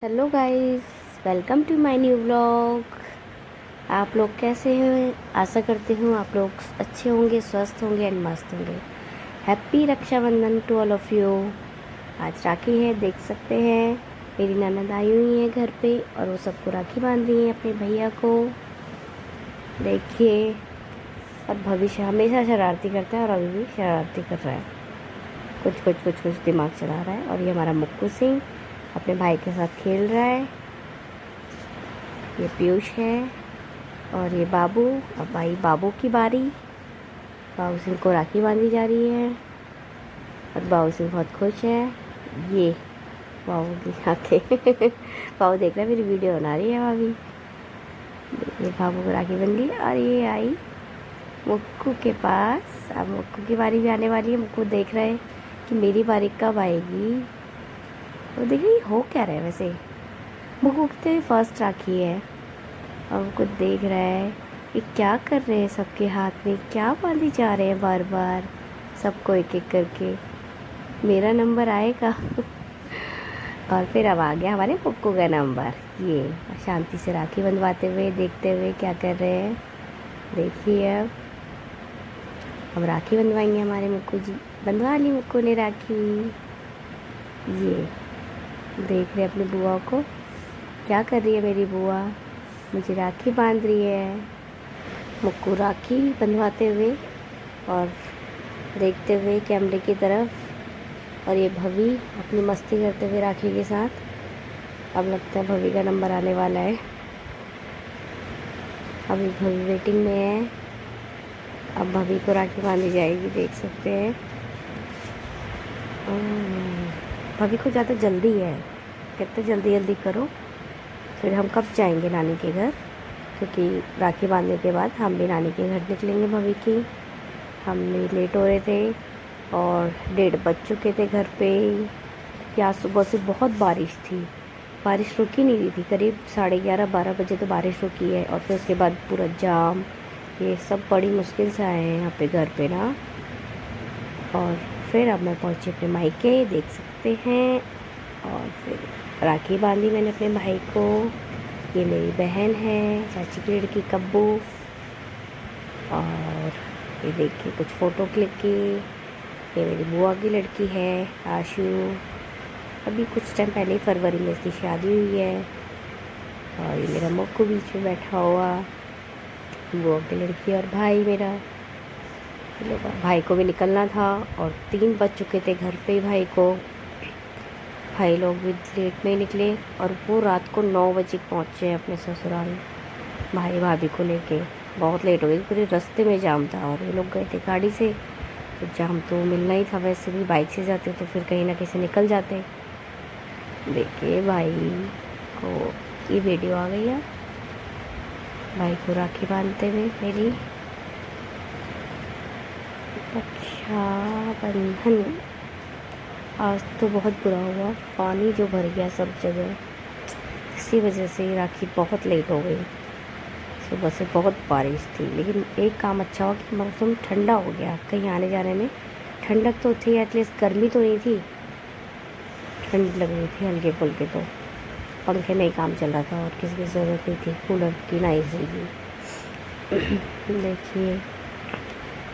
Hello guys, welcome to my new vlog. आप लोग कैसे हैं? आशा करती हूँ आप लोग अच्छे होंगे, स्वस्थ होंगे एंड मस्त होंगे। Happy Rakshabandhan to all of you. आज राखी है, देख सकते हैं मेरी ननद आई हुई है घर पे और वो सबको राखी बांध रही है अपने भैया को। देखिए, और भविष्य हमेशा शरारती करता है और अभी भी शरारती कर रहा है, कुछ दिमाग चला रहा है। और ये हमारा मुक्कू सिंह अपने भाई के साथ खेल रहा है। ये पीयूष है और ये बाबू। अब आई बाबू की बारी। बाबू सिंह को राखी बांधी जा रही है और बाबू सिंह बहुत खुश है। ये बाबू की आंखें बाबू देख रहा है, मेरी वीडियो बना रही है भाभी। ये बाबू को राखी बन गई और ये आई मुक्कू के पास। अब मुक्कू की बारी भी आने वाली है। मुक्कू देख रहे हैं कि मेरी बारी कब आएगी। वो देख रही हो क्या रहा है। वैसे मुक्कू कितने फर्स्ट राखी है और वो कुछ देख रहा है कि क्या कर रहे हैं, सबके हाथ में क्या बांधी जा रहे हैं बार बार, सबको एक एक करके। मेरा नंबर आएगा और फिर अब आ गया हमारे मुक्कू का नंबर। ये शांति से राखी बंधवाते हुए, देखते हुए क्या कर रहे हैं। देखिए, अब राखी बंधवाएंगे हमारे मुक्कू जी। बंधवा ली मुक्कू ने राखी। ये देख रहे अपनी बुआ को, क्या कर रही है मेरी बुआ, मुझे राखी बांध रही है। मुक्कू राखी बंधवाते हुए और देखते हुए कैमरे की तरफ। और ये भवी अपनी मस्ती करते हुए राखी के साथ। अब लगता है भवी का नंबर आने वाला है। अभी भवी वेटिंग में है। अब भवी को राखी बांधी जाएगी, देख सकते हैं। भवी को ज़्यादा जल्दी है, कितने जल्दी जल्दी करो। फिर हम कब जाएंगे नानी के घर, क्योंकि राखी बांधने के बाद हम भी नानी के घर निकलेंगे भवी की। हम भी लेट हो रहे थे और 1:30 बज चुके थे घर पे। क्या सुबह से बहुत बारिश थी, बारिश रुकी नहीं रही थी। करीब 11:30-12 बजे तो बारिश रुकी है और फिर उसके बाद पूरा जाम, ये सब बड़ी मुश्किल से आए हैं यहाँ पे घर पे ना। और फिर अब मैं पहुँची अपने मायके, देख सकते हैं। और फिर राखी बांधी मैंने अपने भाई को। ये मेरी बहन है, चाची की लड़की कब्बू। और ये देखिए कुछ फ़ोटो क्लिक की। ये मेरी बुआ की लड़की है आशु। अभी कुछ टाइम पहले ही फरवरी में इसकी शादी हुई है। और ये मेरा मुक्कू बीच में बैठा हुआ, बुआ की लड़की और भाई मेरा। भाई को भी निकलना था और 3 बज चुके थे घर पे ही भाई को। भाई लोग भी लेट में ही निकले और वो रात को 9 बजे पहुँचे अपने ससुराल, भाई भाभी को लेके। बहुत लेट हो गई, पूरे रास्ते में जाम था और ये लोग गए थे गाड़ी से, तो जाम तो मिलना ही था। वैसे भी बाइक से जाते तो फिर कहीं ना कहीं से निकल जाते। देखिए भाई को ये वीडियो आ गई है, भाई को राखी बांधते हुए मेरी। रक्षाबंधन आज तो बहुत बुरा हुआ, पानी जो भर गया सब जगह, इसी वजह से राखी बहुत लेट हो गई। सुबह से बहुत बारिश थी, लेकिन एक काम अच्छा हुआ कि मौसम ठंडा हो गया। कहीं आने जाने में ठंडक तो थी, एटलीस्ट गर्मी तो नहीं थी, ठंड लग रही थी हल्के फुल्के। तो पंखे में ही काम चल रहा था और किसी की ज़रूरत नहीं थी कूलर की, ना एसी की। देखिए,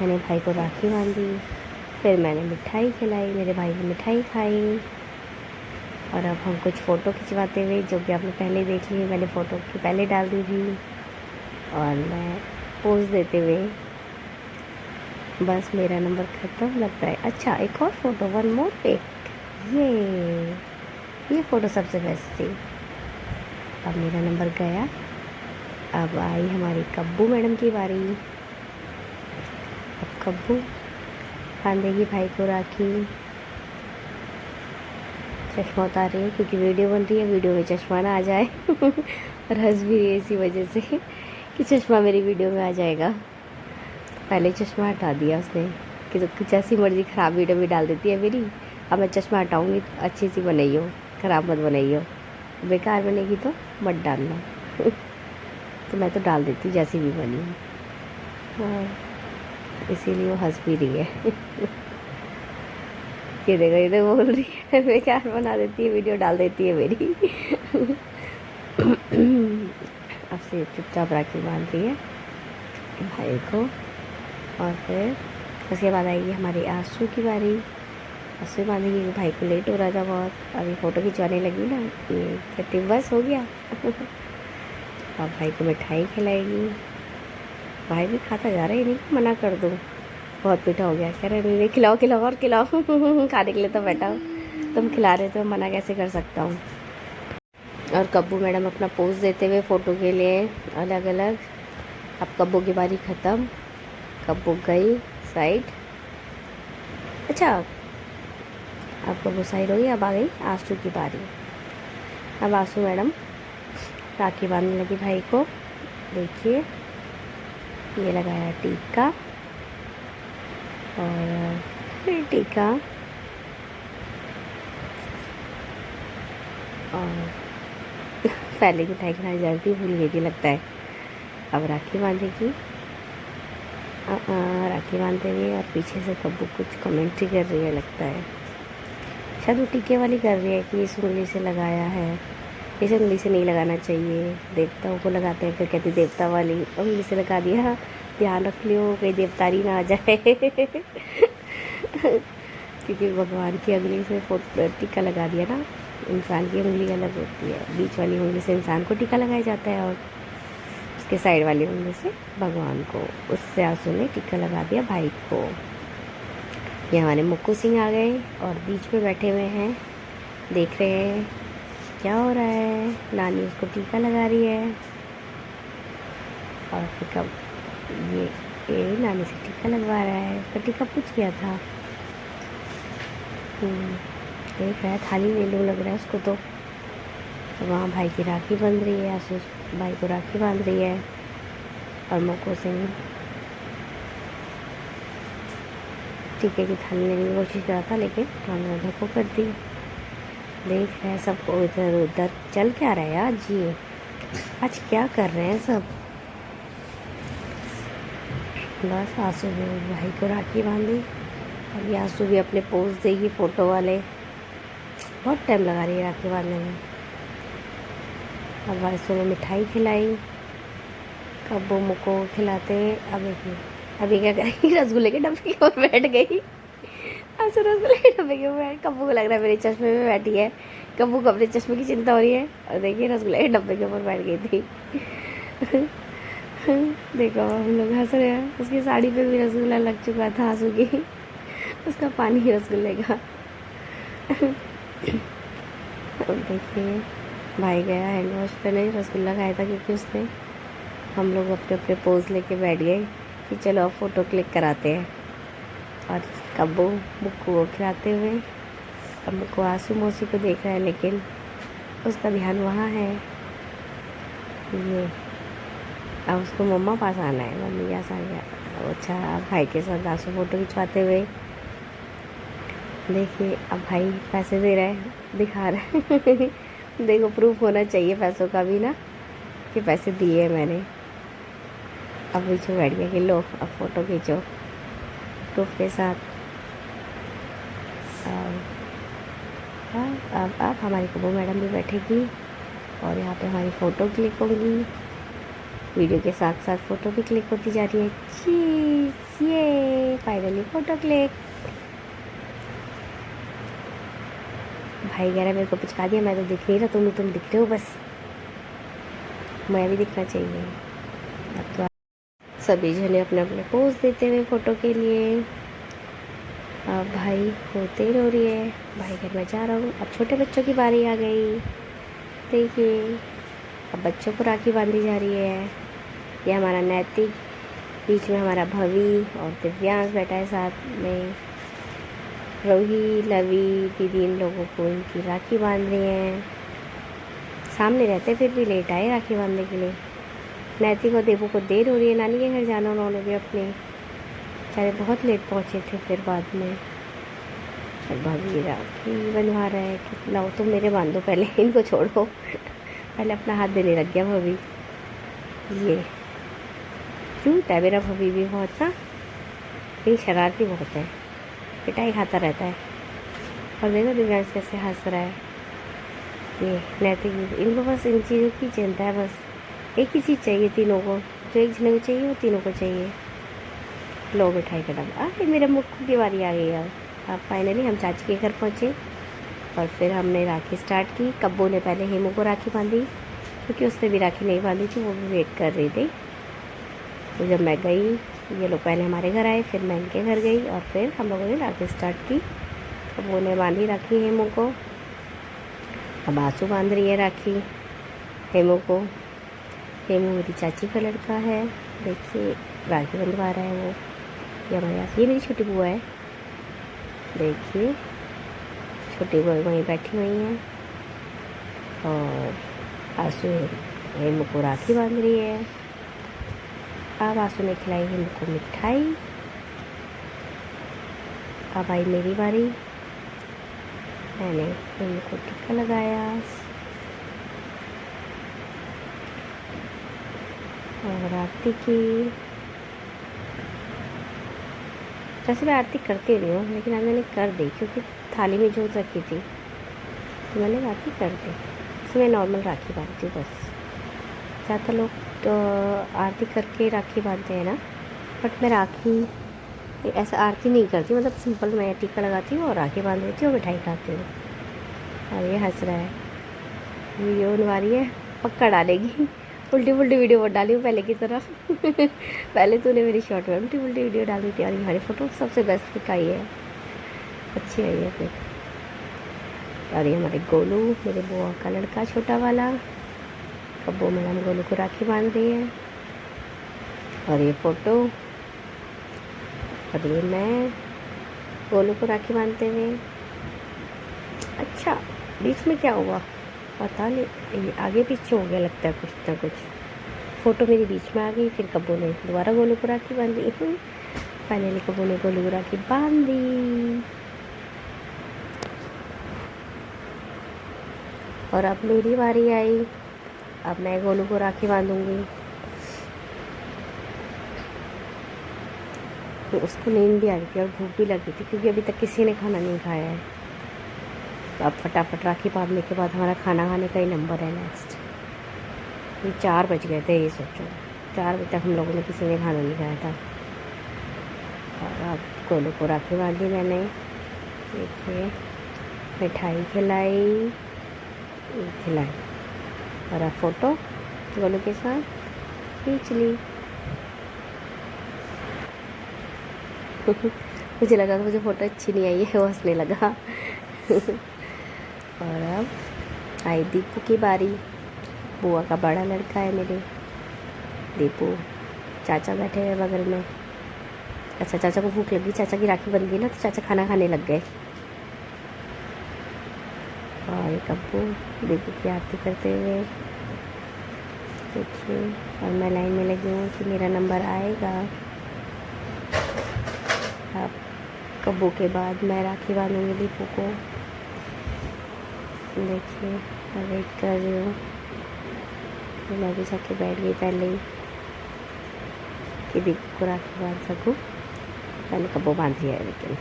मैंने भाई को राखी बांधी, फिर मैंने मिठाई खिलाई, मेरे भाई ने मिठाई खाई। और अब हम कुछ फ़ोटो खिंचवाते हुए, जो कि आपने पहले देख ली, मैंने फ़ोटो की पहले डाल दी थी। और मैं पोज देते हुए, बस मेरा नंबर ख़त्म लगता है। अच्छा, एक और फ़ोटो, वन मोर पिक। ये फ़ोटो सबसे बेस्ट थी। अब मेरा नंबर गया। अब आई हमारी कब्बू मैडम की बारी। अब कब्बू बांधेगी भाई को राखी। चश्मा उतार रही है क्योंकि वीडियो बन रही है, वीडियो में चश्मा ना आ जाए और हंस भी रही है इसी वजह से कि चश्मा मेरी वीडियो में आ जाएगा। पहले चश्मा हटा दिया उसने कि तो जैसी मर्ज़ी ख़राब वीडियो भी डाल देती है मेरी। अब मैं चश्मा हटाऊँगी तो अच्छी सी बनाइयो, ख़राब मत बनाइयो, बेकार बनेगी तो मत डालना तो मैं तो डाल देती हूँ जैसी भी बनी। हाँ, इसीलिए वो हंस भी रही है ये देखो बोल रही है बेकार बना देती है वीडियो, डाल देती है मेरी अब से चुपचाप राखी बांध रही है भाई को। और फिर उसके बाद आएगी हमारी आंसू की बारी। आंसू बांधेगी, भाई को लेट हो रहा था बहुत, अभी फ़ोटो खिंचवाने लगी ना, ये कहती बस हो गया। अब भाई को मिठाई खिलाएगी। भाई भी खाता जा रहा है, नहीं मना कर दूँ, बहुत मीठा हो गया, कह रहे नहीं खिलाओ खिलाओ और खिलाओ। खाने के लिए तो बैठा हो, तुम खिला रहे तो मना कैसे कर सकता हूँ। और कब्बू मैडम अपना पोज देते हुए फ़ोटो के लिए अलग अलग। अब कब्बू की बारी ख़त्म, कब्बू गई साइड। अच्छा, अब कब्बू साइड हो गई, अब आ गई आंसू की बारी। अब आंसू मैडम राखी बांधने लगी भाई को। देखिए ये लगाया टीका और फिर टीका और पहले मिठाई खाई जाती भूल गई थी लगता है। अब राखी बांधेगी। राखी बांधते हुए और पीछे से कब्बू कुछ कमेंट्री कर रही है लगता है, शायद वो टीके वाली कर रही है कि इस उंगली से लगाया है, इस उंगली से नहीं लगाना चाहिए, देवताओं को लगाते हैं। फिर कहती देवता वाली उंगली से लगा दिया, ध्यान रख लियो कहीं देवतारी ना आ जाए। क्योंकि भगवान की उंगली से टीका लगा दिया ना, इंसान की उंगली अलग होती है, बीच वाली उंगली से इंसान को टीका लगाया जाता है और उसके साइड वाली उंगली से भगवान को। उससे आंसू ने टीका लगा दिया भाई को। ये हमारे मुक्कू सिंह आ गए और बीच में बैठे हुए हैं, देख रहे हैं क्या हो रहा है। नानी उसको टीका लगा रही है और फिर कब ये नानी से टीका लगवा रहा है। उसका टीका पूछ गया था, देख रहा है, थाली ले लूँ लग रहा है उसको तो वहाँ भाई की राखी बंध रही है, आंसू भाई को राखी बांध रही है और मुक्कू सिंह टीके की थाली लेने की कोशिश करा था लेकिन हमने धक्को कर दी। देख रहे हैं सबको इधर उधर, चल क्या रहा है आज, ये आज क्या कर रहे हैं सब। बस आंसू भी भाई को राखी बांधी, अभी आंसू भी अपने पोज देगी फ़ोटो वाले। बहुत टाइम लगा रही है राखी बांधने में। अब आंसू ने मिठाई खिलाई, कब्बू मुक्को खिलाते। अब देखिए अभी क्या करेगी, रसगुल्ले के डब्बे के ऊपर बैठ गई। आंसू रसगुल्ले के डब्बे के ऊपर बैठ, कब्बू को लग रहा है मेरे चश्मे में बैठी है, कब्बू को अपने चश्मे की चिंता हो रही है। और देखिए रसगुल्ले के डब्बे के ऊपर बैठ गई थी। देखो हम लोग हंस रहे हैं, उसकी साड़ी पे भी रसगुल्ला लग चुका था आंसू की, उसका पानी रसगुल्ले का। अब देखिए भाई गया हैंड वॉश करने, रसगुल्ला खाया था क्योंकि उसने। हम लोग अपने अपने पोज लेके बैठ गए कि चलो अब फ़ोटो क्लिक कराते हैं। और कब्बू मुक्कू को खिलाते हुए, अब मुक्कू आंसू मौसी को देख रहा है लेकिन उसका ध्यान वहाँ है। ये अब उसको मम्मा पास आना है, मम्मी के पास आ गया। अच्छा अब भाई के साथ आंसू फ़ोटो खिंचवाते हुए। देखिए अब भाई पैसे दे रहा है, दिखा रहा है। देखो प्रूफ होना चाहिए पैसों का भी ना, कि पैसे दिए मैंने। अब पीछे बैठ गया कि लो अब फ़ोटो खींचो प्रूफ के साथ। अब हमारी कब्बू मैडम भी बैठेगी और यहाँ पे हमारी फ़ोटो क्लिक होगी, वीडियो के साथ साथ फ़ोटो भी क्लिक होती जा रही है। चीज़ ये फाइनली फ़ोटो क्लिक। भाई कह रहा है मेरे को पिचका दिया, मैं तो दिख नहीं रहा, तुम दिख रहे हो, बस मैं भी दिखना चाहिए। अब तो सभी जने अपने अपने पोज देते हुए फ़ोटो के लिए। अब भाई को देर हो रही है, भाई घर मैं जा रहा हूँ। अब छोटे बच्चों की बारी आ गई। देखिए अब बच्चों को राखी बांधी जा रही है। ये हमारा नैतिक, बीच में हमारा भवी और दिव्यांश बैठा है साथ में। रोही लवी दीदी इन लोगों को इनकी राखी बांध रही हैं। सामने रहते फिर भी लेट आए राखी बांधने के लिए। नैतिक और देवू को देर हो रही है, नानी के घर जाना उन्होंने भी अपने, बेचारे बहुत लेट पहुँचे थे। फिर बाद में भाभी राखी बंधवा रहा है कि लाओ तुम मेरे बांधो, पहले इनको छोड़ो। पहले अपना हाथ देने लग गया भाभी। ये क्यूट है मेरा भाभी भी बहुत ना, ये शरारती बहुत है, पिटाई खाता रहता है। और देखो दिव्यांश कैसे हंस रहा है। ये नैतिक, इनको बस इन चीज़ों की चिंता है, बस एक ही चीज़ चाहिए तीनों को, जो एक जने को चाहिए वो तीनों को चाहिए। लो मिठाई का डब्बा, अरे मेरे मुक्कू की बारी आ गई। अब फाइनली हम चाची के घर पहुँचे और फिर हमने राखी स्टार्ट की। कब्बू ने पहले हेमू को राखी बांधी क्योंकि उसने भी राखी नहीं बांधी थी, वो भी वेट कर रही थी। तो जब मैं गई, ये लोग पहले हमारे घर आए, फिर मैं इनके घर गई और फिर हम लोगों ने राखी स्टार्ट की। कब्बू ने बांधी राखी हेमू को, अब आंसू बांध रही है राखी हेमू को। हेमू मेरी चाची का लड़का है, देखिए राखी बंधवा रहा है वो। ये हमारे यहाँ, ये मेरी छोटी बुआ है, देखिए छोटी बुआ वहीं बैठी हुई हैं और आंसू हेमू को राखी बांध रही है। अब आंसू ने खिलाई हेमू को मिठाई। अब आई मेरी बारी, मैंने हेमू को टीका लगाया और आरती की। वैसे मैं आरती करती नहीं हूँ, लेकिन आज मैंने कर दी क्योंकि थाली में जोत रखी थी, तो मैंने आरती कर दी। इसमें नॉर्मल राखी बांधती हूँ बस। ज़्यादातर लोग तो आरती करके राखी बांधते हैं ना, बट मैं राखी ऐसा आरती नहीं करती, मतलब सिंपल मैं टीका लगाती हूँ और राखी बांध देती हूँ, मिठाई खाती हूँ। और ये हंस रहा है, वीडियो बनवा रही है, पक्का डालेगी। उल्टी पुल्टी वीडियो मत डाली हूँ पहले की तरह। पहले तूने मेरी शॉर्ट में उल्टी पुल्टी वीडियो डाली थी और हमारी फ़ोटो सबसे बेस्ट पिक आई है, अच्छी आई है फिर। और ये हमारे गोलू, मेरे बुआ का लड़का छोटा वाला। कब्बू मैडम गोलू को राखी बांध रही है और ये फ़ोटो, और ये मैं गोलू को राखी बांधते हुए। अच्छा बीच में क्या हुआ पता नहीं, ये आगे पीछे हो गया लगता है कुछ ना कुछ। फ़ोटो मेरी बीच में आ गई, फिर कब्बू ने दोबारा गोलू को राखी बांधी। फाइनली कब्बू ने गोलू को राखी बांध दी और अब मेरी बारी आई। अब मैं गोलू को राखी बांधूंगी। तो उसको नींद भी आ रही थी और भूख भी लगी थी क्योंकि अभी तक किसी ने खाना नहीं खाया है। तो अब फटाफट राखी बांधने के बाद हमारा खाना खाने का ही नंबर है नेक्स्ट। ये 4 बज गए थे, ये सोचो 4 बजे तक हम लोगों ने किसी ने खाना नहीं खाया था। और अब गोलू को राखी बांधी मैंने, देखिए मिठाई खिलाई और अब फ़ोटो गोलू के साथ खींच ली। मुझे लगा कि मुझे फ़ोटो अच्छी नहीं आई है, वो हंसने लगा। और अब आई दीपू की बारी। बुआ का बड़ा लड़का है मेरे दीपू, चाचा बैठे हुए बगल में। अच्छा चाचा को भूख लगी, चाचा की राखी बन गई ना, तो चाचा खाना खाने लग गए। और एक अब्बू दीपू की आरती करते हुए, देखिए। और मैं लाइन में लगी हूँ कि मेरा नंबर आएगा। अब कब्बू के बाद मैं राखी बांधूंगी दीपू को, देखिए मैं वेट कर रही हूँ। तो मैं भी जाके बैठ गई पहले ही कि दीपू को राखी बांध सकूँ। मैंने कब्बू बांध लिया है लेकिन,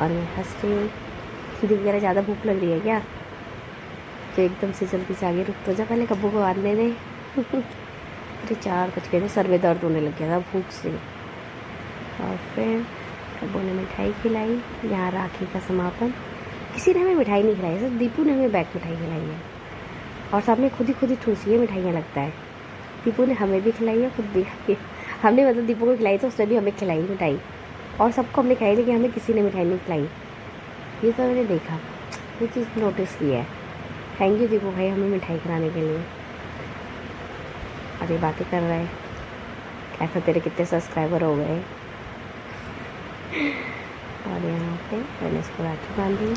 और मैं हंस रही हूँ। दीदी कह रहा ज़्यादा भूख लग रही है क्या, तो एकदम से जल्दी से आगे रुक तो जा, पहले कब्बू को बांधने दे। अरे 4 बज गए थे, सर में दर्द होने लग गया था भूख से। और फिर कब्बू ने मिठाई खिलाई। यहाँ राखी का समापन। किसी ने हमें मिठाई नहीं खिलाई, सिर्फ दीपू ने हमें बैग मिठाई खिलाई है और सामने खुद ही ठूसी है मिठाइयाँ लगता है। दीपू ने हमें भी खिलाई है, खुद भी खाई। हमने मतलब दीपू को खिलाई तो उसने भी हमें खिलाई मिठाई, और सबको हमने खिलाई, लेकिन हमें किसी ने मिठाई नहीं खिलाई। ये तो मैंने देखा, ये चीज़ नोटिस की है। थैंक यू दीपू भाई हमें मिठाई खिलाने के लिए। अरे बातें कर रहे हैं, ऐसा तेरे कितने सब्सक्राइबर हो गए। और यहाँ पे मैंने इसको राखी बांधी।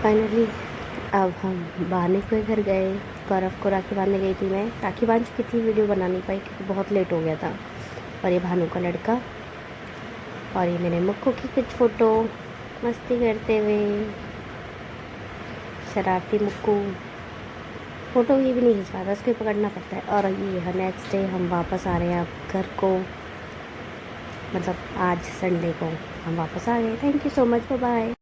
फाइनली अब हम बहाने के घर गए। बर्फ़ को राखी बांधने गई थी मैं, राखी बांध चुकी थी, वीडियो बना नहीं पाई क्योंकि बहुत लेट हो गया था। और ये भानु का लड़का, और ये मेरे मुक्कू की कुछ फ़ोटो मस्ती करते हुए, शरारती मुक्कू। फ़ोटो ये भी नहीं खिंचवाता, उसको पकड़ना पड़ता है। और ये नेक्स्ट डे हम वापस आ रहे हैं अब घर को, मतलब आज संडे को हम वापस आ गए। Thank you so much, bye bye.